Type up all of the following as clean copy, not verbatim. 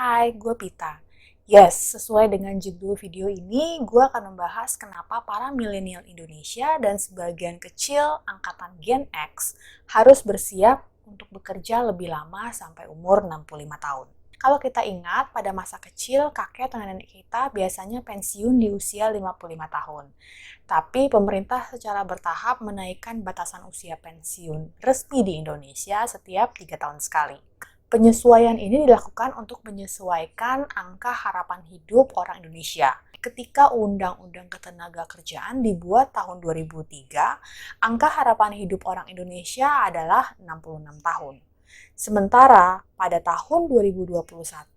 Hai, gue Pita. Yes, sesuai dengan judul video ini, gue akan membahas kenapa para milenial Indonesia dan sebagian kecil angkatan Gen X harus bersiap untuk bekerja lebih lama sampai umur 65 tahun. Kalau kita ingat, pada masa kecil, kakek atau nenek kita biasanya pensiun di usia 55 tahun. Tapi pemerintah secara bertahap menaikkan batasan usia pensiun resmi di Indonesia setiap 3 tahun sekali. Penyesuaian ini dilakukan untuk menyesuaikan angka harapan hidup orang Indonesia. Ketika Undang-Undang Ketenagakerjaan dibuat tahun 2003, angka harapan hidup orang Indonesia adalah 66 tahun. Sementara pada tahun 2021,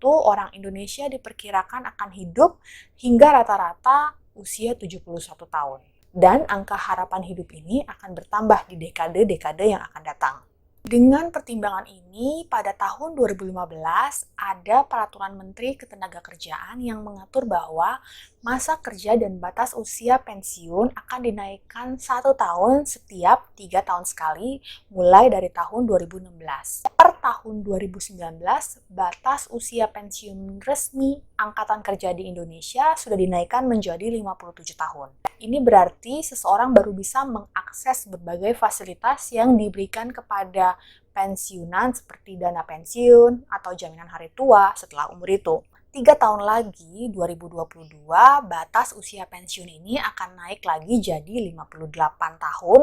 orang Indonesia diperkirakan akan hidup hingga rata-rata usia 71 tahun. Dan angka harapan hidup ini akan bertambah di dekade-dekade yang akan datang. Dengan pertimbangan ini, pada tahun 2015 ada Peraturan Menteri Ketenagakerjaan yang mengatur bahwa masa kerja dan batas usia pensiun akan dinaikkan 1 tahun setiap 3 tahun sekali mulai dari tahun 2016. Per tahun 2019, batas usia pensiun resmi Angkatan Kerja di Indonesia sudah dinaikkan menjadi 57 tahun. Ini berarti seseorang baru bisa mengakses berbagai fasilitas yang diberikan kepada pensiunan seperti dana pensiun atau jaminan hari tua setelah umur itu. 3 tahun lagi, 2022, batas usia pensiun ini akan naik lagi jadi 58 tahun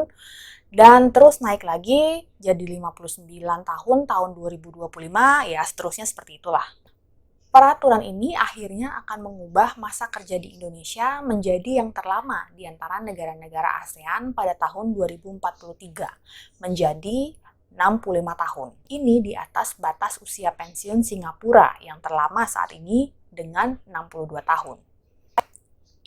dan terus naik lagi jadi 59 tahun 2025, ya seterusnya seperti itulah. Peraturan ini akhirnya akan mengubah masa kerja di Indonesia menjadi yang terlama di antara negara-negara ASEAN pada tahun 2043, menjadi 65 tahun. Ini di atas batas usia pensiun Singapura yang terlama saat ini dengan 62 tahun.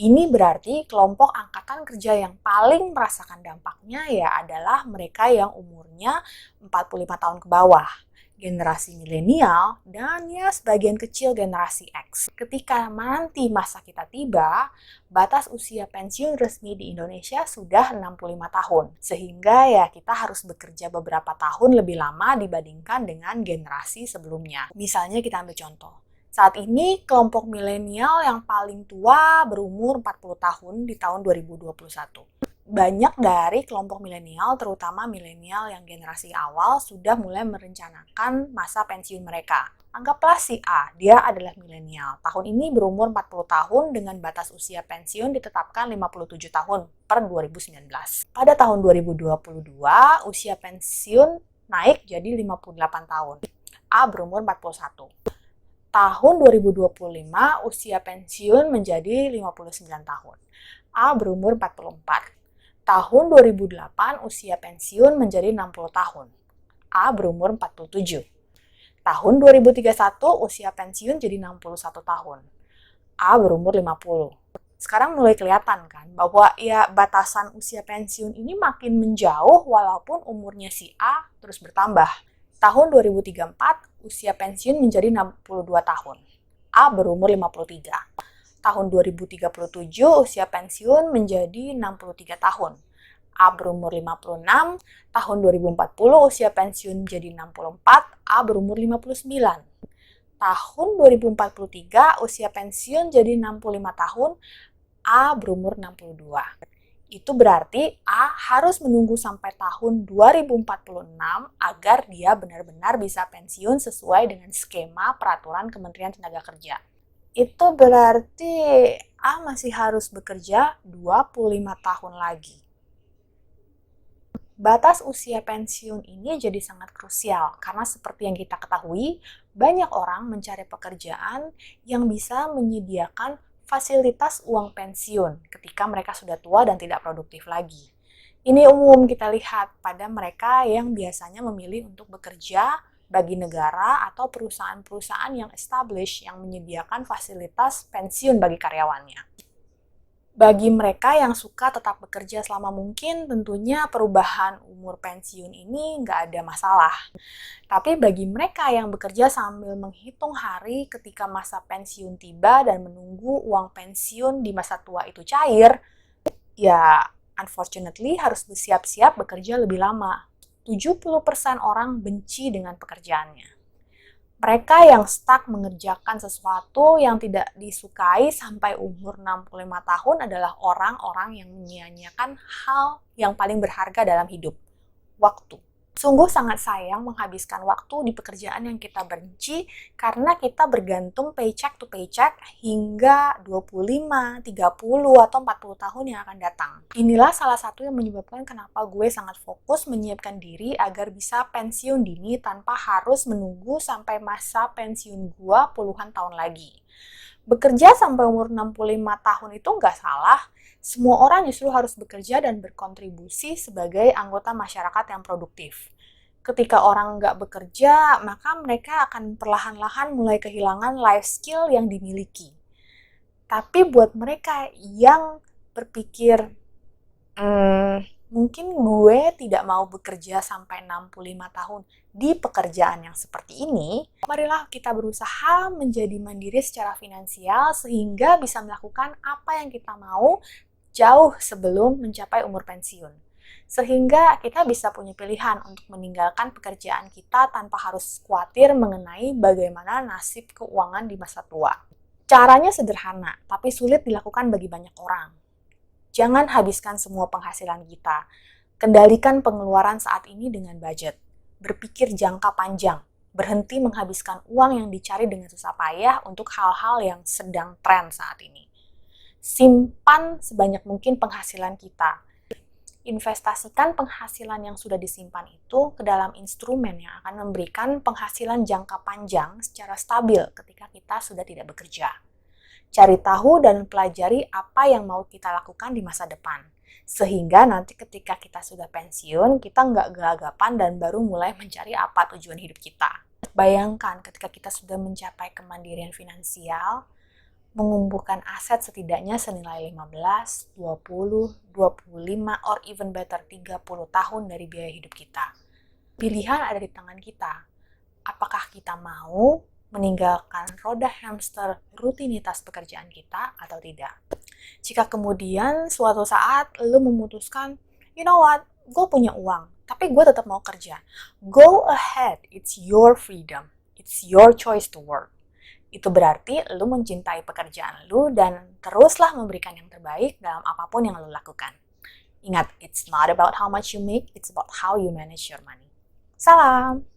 Ini berarti kelompok angkatan kerja yang paling merasakan dampaknya ya adalah mereka yang umurnya 45 tahun ke bawah. Generasi milenial, dan ya sebagian kecil generasi X. Ketika nanti masa kita tiba, batas usia pensiun resmi di Indonesia sudah 65 tahun. Sehingga ya kita harus bekerja beberapa tahun lebih lama dibandingkan dengan generasi sebelumnya. Misalnya kita ambil contoh. Saat ini kelompok milenial yang paling tua berumur 40 tahun di tahun 2021. Banyak dari kelompok milenial, terutama milenial yang generasi awal, sudah mulai merencanakan masa pensiun mereka. Anggaplah si A, dia adalah milenial. Tahun ini berumur 40 tahun dengan batas usia pensiun ditetapkan 57 tahun per 2019. Pada tahun 2022, usia pensiun naik jadi 58 tahun. A berumur 41. Tahun 2025, usia pensiun menjadi 59 tahun. A berumur 44. Tahun 2008, usia pensiun menjadi 60 tahun. A berumur 47. Tahun 2031, usia pensiun jadi 61 tahun. A berumur 50. Sekarang mulai kelihatan kan bahwa ya batasan usia pensiun ini makin menjauh walaupun umurnya si A terus bertambah. Tahun 2034, usia pensiun menjadi 62 tahun. A berumur 53. Tahun 2037, usia pensiun menjadi 63 tahun. A berumur 56, tahun 2040 usia pensiun menjadi 64, A berumur 59. Tahun 2043 usia pensiun jadi 65 tahun, A berumur 62. Itu berarti A harus menunggu sampai tahun 2046 agar dia benar-benar bisa pensiun sesuai dengan skema peraturan Kementerian Tenaga Kerja. Itu berarti A masih harus bekerja 25 tahun lagi. Batas usia pensiun ini jadi sangat krusial karena seperti yang kita ketahui, banyak orang mencari pekerjaan yang bisa menyediakan fasilitas uang pensiun ketika mereka sudah tua dan tidak produktif lagi. Ini umum kita lihat pada mereka yang biasanya memilih untuk bekerja bagi negara atau perusahaan-perusahaan yang established yang menyediakan fasilitas pensiun bagi karyawannya. Bagi mereka yang suka tetap bekerja selama mungkin, tentunya perubahan umur pensiun ini nggak ada masalah. Tapi bagi mereka yang bekerja sambil menghitung hari ketika masa pensiun tiba dan menunggu uang pensiun di masa tua itu cair, ya unfortunately harus bersiap-siap bekerja lebih lama. 70% orang benci dengan pekerjaannya. Mereka yang stuck mengerjakan sesuatu yang tidak disukai sampai umur 65 tahun adalah orang-orang yang menyia-nyiakan hal yang paling berharga dalam hidup, waktu. Sungguh sangat sayang menghabiskan waktu di pekerjaan yang kita benci karena kita bergantung paycheck to paycheck hingga 25, 30, atau 40 tahun yang akan datang. Inilah salah satu yang menyebabkan kenapa gue sangat fokus menyiapkan diri agar bisa pensiun dini tanpa harus menunggu sampai masa pensiun gue puluhan tahun lagi. Bekerja sampai umur 65 tahun itu nggak salah. Semua orang justru harus bekerja dan berkontribusi sebagai anggota masyarakat yang produktif. Ketika orang nggak bekerja, maka mereka akan perlahan-lahan mulai kehilangan life skill yang dimiliki. Tapi buat mereka yang berpikir, mungkin gue tidak mau bekerja sampai 65 tahun di pekerjaan yang seperti ini, marilah kita berusaha menjadi mandiri secara finansial sehingga bisa melakukan apa yang kita mau jauh sebelum mencapai umur pensiun. Sehingga kita bisa punya pilihan untuk meninggalkan pekerjaan kita tanpa harus khawatir mengenai bagaimana nasib keuangan di masa tua. Caranya sederhana, tapi sulit dilakukan bagi banyak orang. Jangan habiskan semua penghasilan kita. Kendalikan pengeluaran saat ini dengan budget. Berpikir jangka panjang. Berhenti menghabiskan uang yang dicari dengan susah payah untuk hal-hal yang sedang tren saat ini. Simpan sebanyak mungkin penghasilan kita. Investasikan penghasilan yang sudah disimpan itu ke dalam instrumen yang akan memberikan penghasilan jangka panjang secara stabil ketika kita sudah tidak bekerja. Cari tahu dan pelajari apa yang mau kita lakukan di masa depan. Sehingga nanti ketika kita sudah pensiun, kita nggak gelagapan dan baru mulai mencari apa tujuan hidup kita. Bayangkan ketika kita sudah mencapai kemandirian finansial, mengumpulkan aset setidaknya senilai 15, 20, 25, or even better 30 tahun dari biaya hidup kita. Pilihan ada di tangan kita. Apakah kita mau meninggalkan roda hamster rutinitas pekerjaan kita atau tidak? Jika kemudian suatu saat lo memutuskan, you know what, gue punya uang, tapi gue tetap mau kerja. Go ahead, it's your freedom. It's your choice to work. Itu berarti lo mencintai pekerjaan lo dan teruslah memberikan yang terbaik dalam apapun yang lo lakukan. Ingat, it's not about how much you make, it's about how you manage your money. Salam!